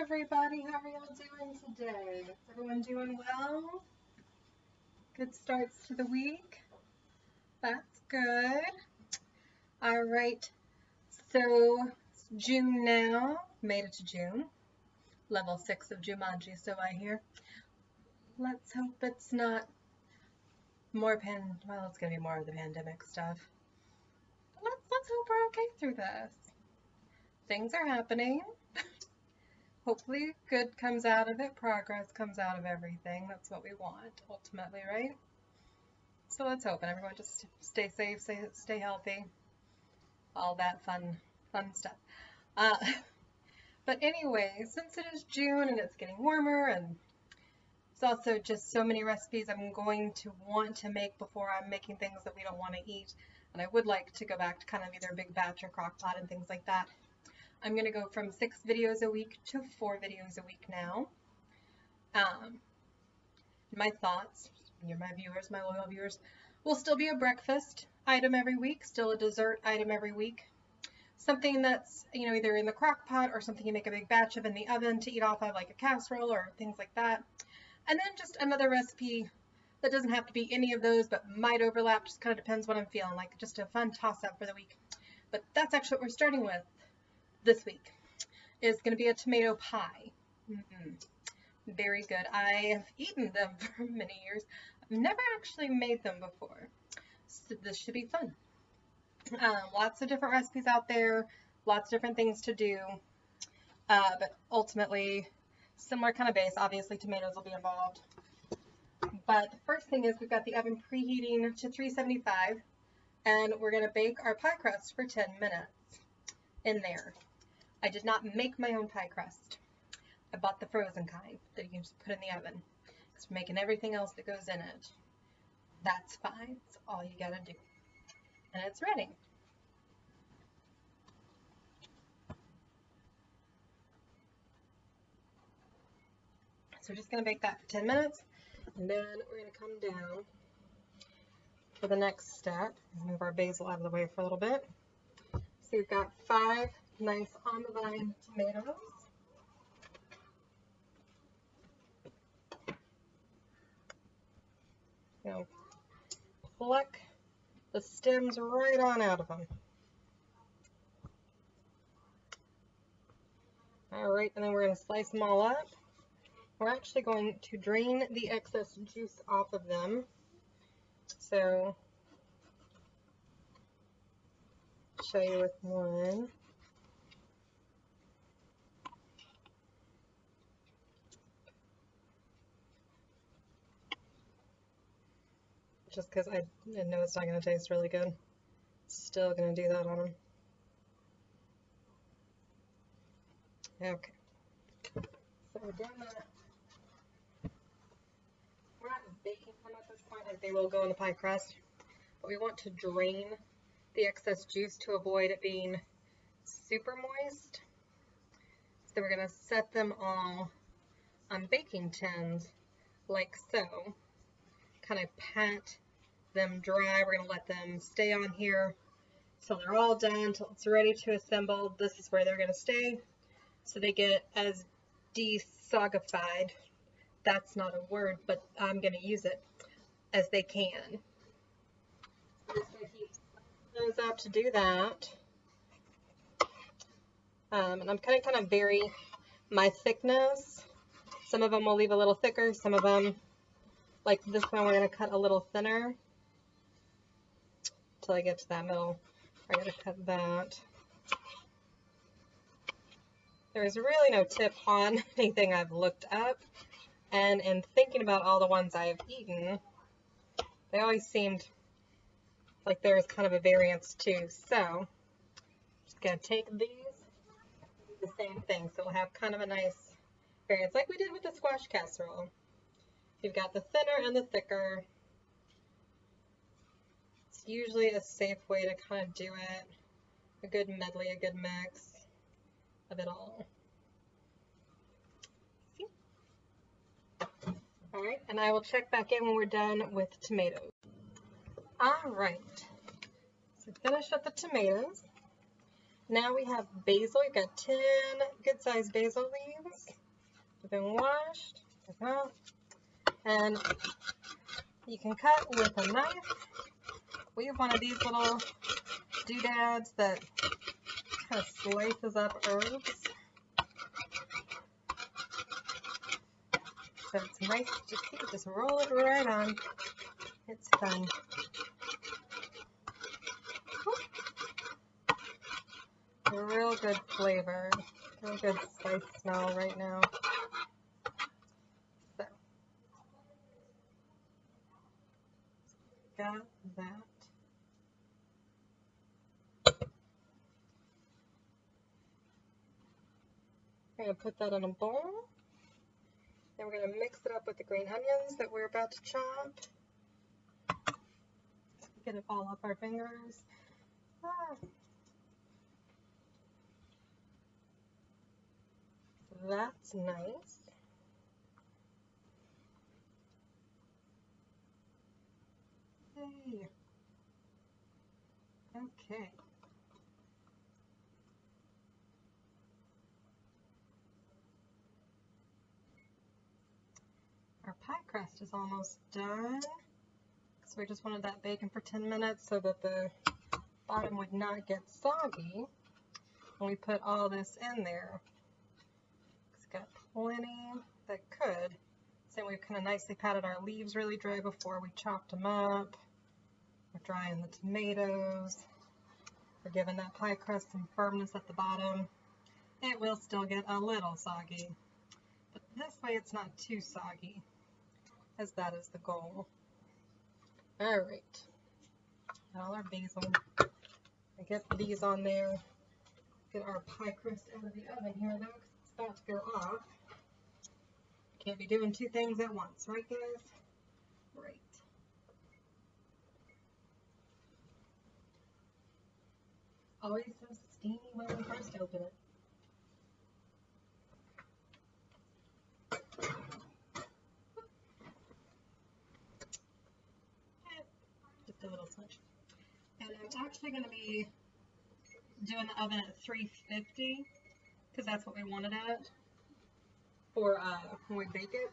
everybody, how are y'all doing today? Is everyone doing well? Good starts to the week. That's good. All right, so it's June now. Made it to June. Level 6 of Jumanji, so I hear. Let's hope it's not more well, it's gonna be more of the pandemic stuff. But let's hope we're okay through this. Things are happening. Hopefully good comes out of it, progress comes out of everything. That's what we want, ultimately, right? So let's hope, and everyone just stay safe, stay healthy, all that fun stuff. But anyway, since it is June and it's getting warmer, and it's also just so many recipes I'm going to want to make before I'm making things that we don't want to eat, and I would like to go back to kind of either a big batch or crock pot and things like that. I'm going to go from 6 videos a week to 4 videos a week now. My thoughts, you're my viewers, my loyal viewers, will still be a breakfast item every week, still a dessert item every week. Something that's, either in the crock pot or something you make a big batch of in the oven to eat off of, like a casserole or things like that. And then just another recipe that doesn't have to be any of those, but might overlap, just kind of depends what I'm feeling like, just a fun toss-up for the week. But that's actually what we're starting with this week. Is going to be a tomato pie. Very good. I have eaten them for many years. I've never actually made them before, so this should be fun. Lots of different recipes out there, lots of different things to do, but ultimately similar kind of base. Obviously tomatoes will be involved. But the first thing is we've got the oven preheating to 375, and we're going to bake our pie crust for 10 minutes in there. I did not make my own pie crust. I bought the frozen kind that you can just put in the oven. Because we're making everything else that goes in it. That's fine. That's all you gotta do. And it's ready. So we're just gonna bake that for 10 minutes. And then we're gonna come down for the next step. Move our basil out of the way for a little bit. So we've got 5 nice on the vine tomatoes. Pluck the stems right on out of them. Alright, and then we're going to slice them all up. We're actually going to drain the excess juice off of them. So, I'll show you with one. Just because I know it's not going to taste really good. Still going to do that on them. Okay. So we're doing that. We're not baking them at this point, as they will go in the pie crust. But we want to drain the excess juice to avoid it being super moist. So we're going to set them all on baking tins like so. Kind of pat them dry. We're going to let them stay on here till they're all done, till it's ready to assemble. This is where they're going to stay, so they get as desogified, that's not a word, but I'm going to use it, as they can. I'm just going to heat those up to do that. And I'm kind of vary my thickness. Some of them will leave a little thicker, some of them, like this one, we're going to cut a little thinner until I get to that middle. I'm going to cut that. There's really no tip on anything I've looked up, and in thinking about all the ones I've eaten, they always seemed like there was kind of a variance too. So, just going to take these, do the same thing, so we'll have kind of a nice variance, like we did with the squash casserole. You've got the thinner and the thicker. It's usually a safe way to kind of do it. A good medley, a good mix of it all. See? Alright, and I will check back in when we're done with tomatoes. Alright, so finished up the tomatoes. Now we have basil. We've got 10 good-sized basil leaves. been washed, like that. And you can cut with a knife. We have one of these little doodads that kind of slices up herbs. So it's nice to see, just roll it right on. It's fun. A real good flavor, real good spice smell right now. So, got that. We're going to put that in a bowl. Then we're going to mix it up with the green onions that we're about to chop. Get it all up our fingers. Ah. That's nice. Hey. Okay. Our pie crust is almost done. So we just wanted that bacon for 10 minutes so that the bottom would not get soggy when we put all this in there. It's got plenty that could. So we've kind of nicely patted our leaves really dry before we chopped them up. We're drying the tomatoes. We're giving that pie crust some firmness at the bottom. It will still get a little soggy, but this way it's not too soggy, as that is the goal. All right, all our basil. I get these on there. Get our pie crust out of the oven here though, because it's about to go off. Can't be doing two things at once, right guys? Right. Always so steamy when we first open it. Just a little smudge. And I'm actually going to be doing the oven at 350 because that's what we wanted it for when we bake it.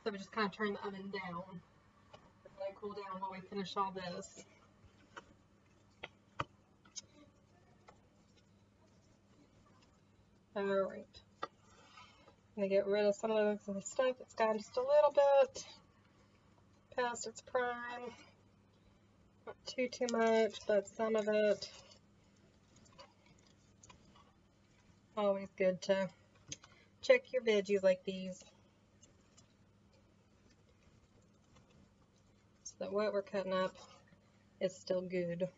So we just kind of turn the oven down and let it cool down while we finish all this. Alright. I'm going to get rid of some of the stuff that's gone just a little bit past its prime. Not too much, but some of it. Always good to check your veggies like these, so that what we're cutting up is still good.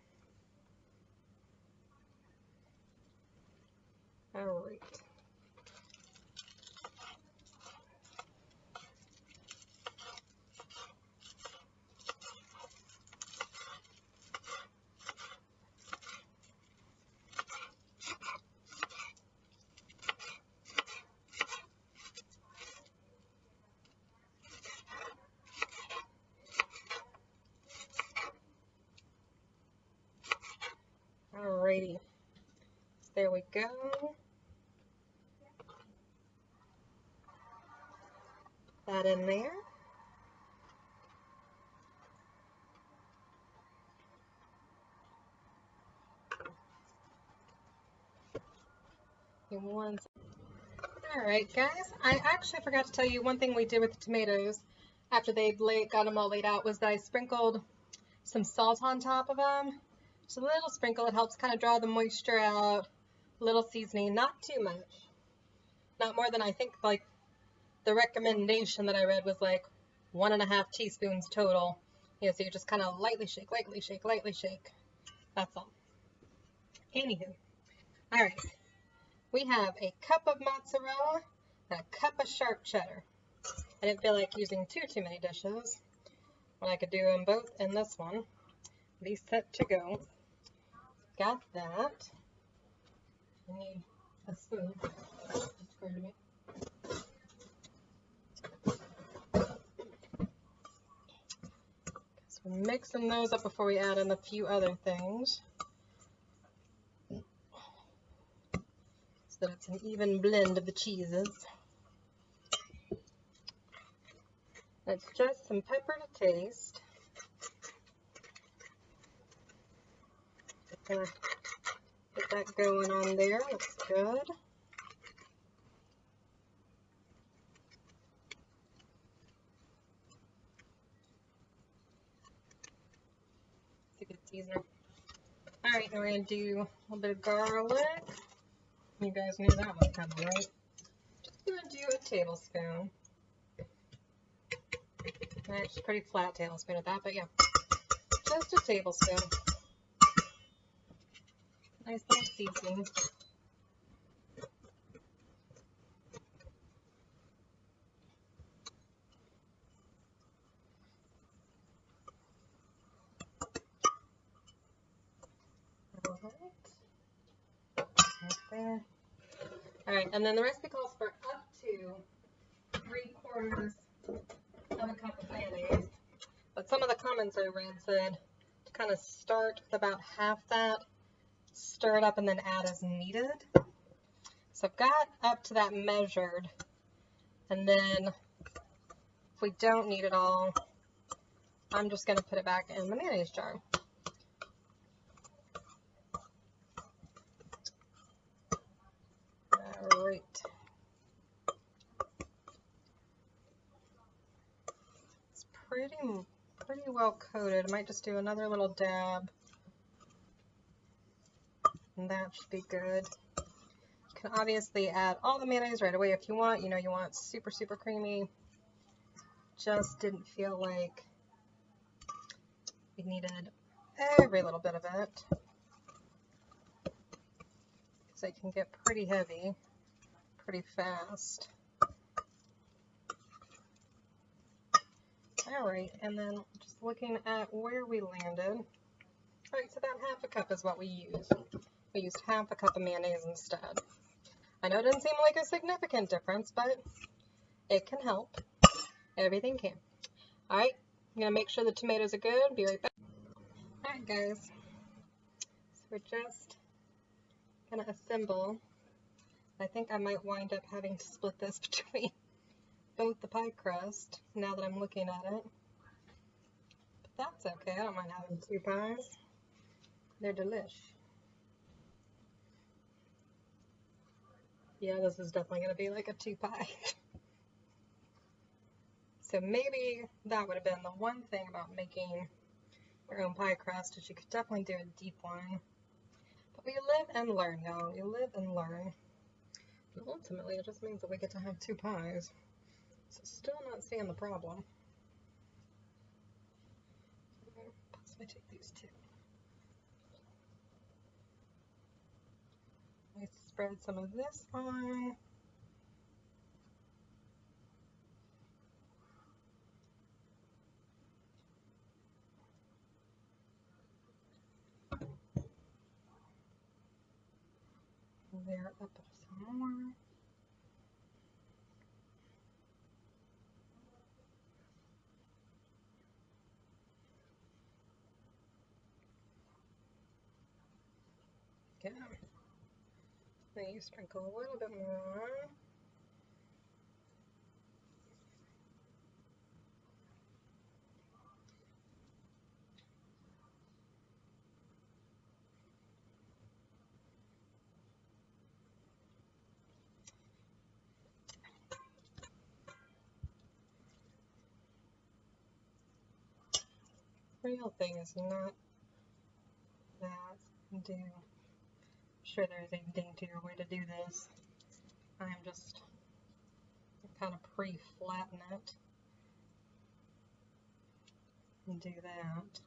All right. Alrighty, there we go. That in there. Alright guys, I actually forgot to tell you one thing we did with the tomatoes after they got them all laid out was that I sprinkled some salt on top of them. Just a little sprinkle, it helps kind of draw the moisture out. A little seasoning, not too much. Not more than I think like the recommendation that I read was like 1.5 teaspoons total. You know, so you just kind of lightly shake, lightly shake, lightly shake. That's all. Anywho. Alright. We have a cup of mozzarella and a cup of sharp cheddar. I didn't feel like using too many dishes when I could do them both in this one. These set to go. Got that. I need a spoon. Just occurred to me. So we're mixing those up before we add in a few other things, so that it's an even blend of the cheeses. It's just some pepper to taste. Just gonna get that going on there. Looks good. It's a good seasoner. Alright, now we're going to do a little bit of garlic. You guys knew that was coming, right? Just going to do a tablespoon. Actually, pretty flat tablespoon of that, but yeah. Just a tablespoon. Nice little seasoning. Alright. Right there. Alright, and then the recipe calls for up to 3/4 of a cup of mayonnaise. But some of the comments I read said to kind of start with about half that, stir it up, and then add as needed. So I've got up to that measured, and then if we don't need it all, I'm just going to put it back in the mayonnaise jar. Alright. It's pretty well coated. I might just do another little dab, and that should be good. You can obviously add all the mayonnaise right away if you want. You know, you want super, super creamy. Just didn't feel like we needed every little bit of it, because it can get pretty heavy pretty fast. Alright, and then just looking at where we landed. Alright, so about half a cup is what we used. We used half a cup of mayonnaise instead. I know it doesn't seem like a significant difference, but it can help. Everything can. Alright, I'm going to make sure the tomatoes are good. Be right back. Alright guys, so we're just going to assemble. I think I might wind up having to split this between both the pie crust now that I'm looking at it. But that's okay, I don't mind having two pies. They're delish. Yeah, this is definitely going to be like a two pie. So maybe that would have been the one thing about making your own pie crust, is you could definitely do a deep one. But we live and learn, y'all. We live and learn. And ultimately, it just means that we get to have two pies. So still not seeing the problem. Possibly take these two. I spread some of this on. There, up some more. Okay. Then you sprinkle a little bit more on. Real thing is not that do. I'm sure there's a daintier way to do this. I'm just kind of pre-flatten it and do that.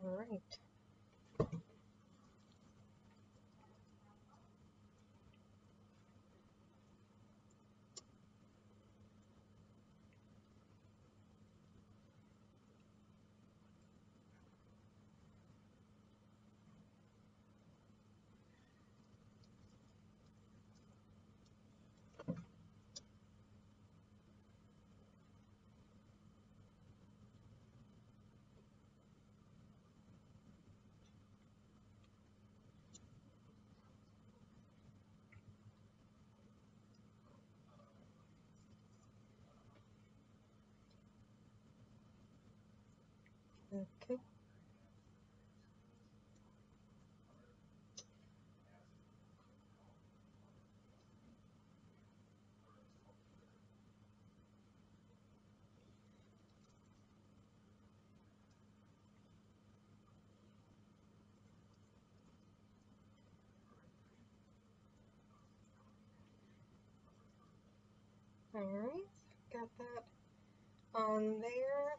All right. Okay. Alright, got that on there.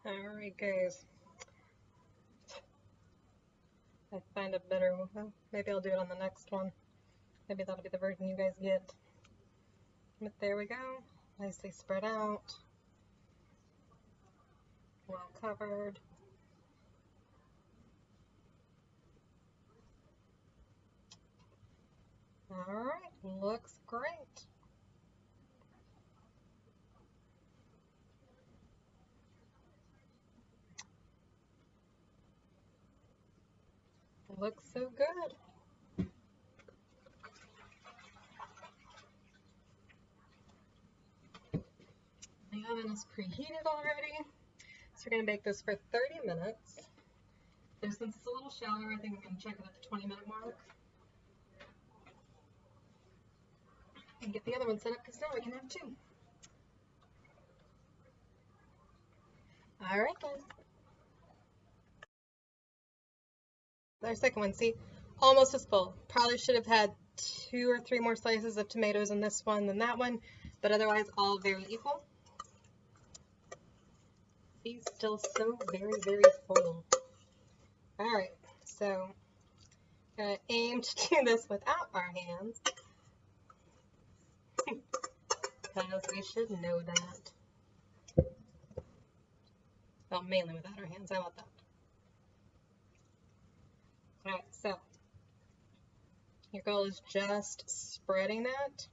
Alright guys, I find a better one. Well, maybe I'll do it on the next one. Maybe that'll be the version you guys get. But there we go, nicely spread out, well covered. Alright, looks great. Looks so good. The oven is preheated already, so we're going to bake this for 30 minutes. So since it's a little shallower, I think I'm going to check it at the 20-minute mark. And get the other one set up because now we can have two. Alright guys. Our second one, see, almost as full. Probably should have had 2 or 3 more slices of tomatoes in this one than that one, but otherwise all very equal. He's still so very, very full. Alright, so I'm going to aim to do this without our hands. Because we should know that. Well, mainly without our hands, I want that. Alright, so your goal is just spreading that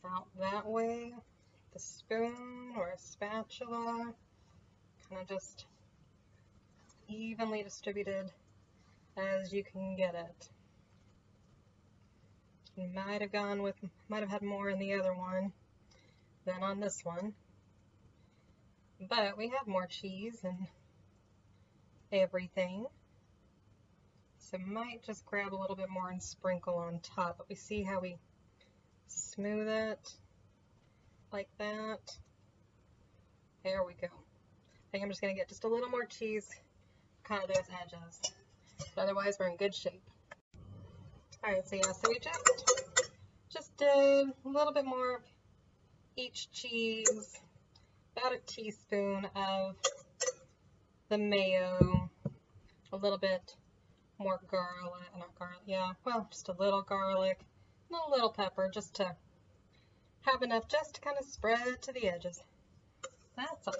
out that way. The spoon or a spatula, kind of just evenly distributed as you can get it. You might have had more in the other one than on this one, but we have more cheese and everything, so might just grab a little bit more and sprinkle on top. But we see how we smooth it like that. There we go. I think I'm just going to get just a little more cheese, kind of those edges, but otherwise we're in good shape. Alright, so yeah, so we just did a little bit more of each cheese, about a teaspoon of the mayo, a little bit more garlic, just a little garlic, and a little pepper, just to have enough just to kind of spread to the edges. That's all.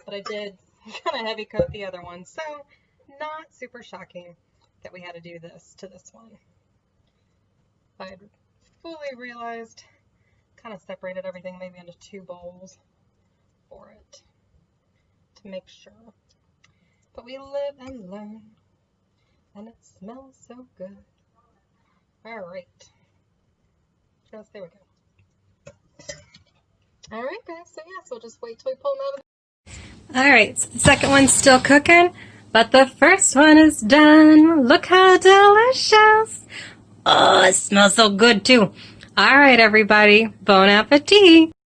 But I did kind of heavy coat the other one, so not super shocking that we had to do this to this one. I had fully realized, kind of separated everything maybe into 2 bowls for it to make sure. But we live and learn, and it smells so good. Alright. Yes, there we go. Alright guys, so yeah, so we'll just wait till we pull them out of the... Alright, so the second one's still cooking, but the first one is done. Look how delicious! Oh, it smells so good too. Alright everybody, bon appetit!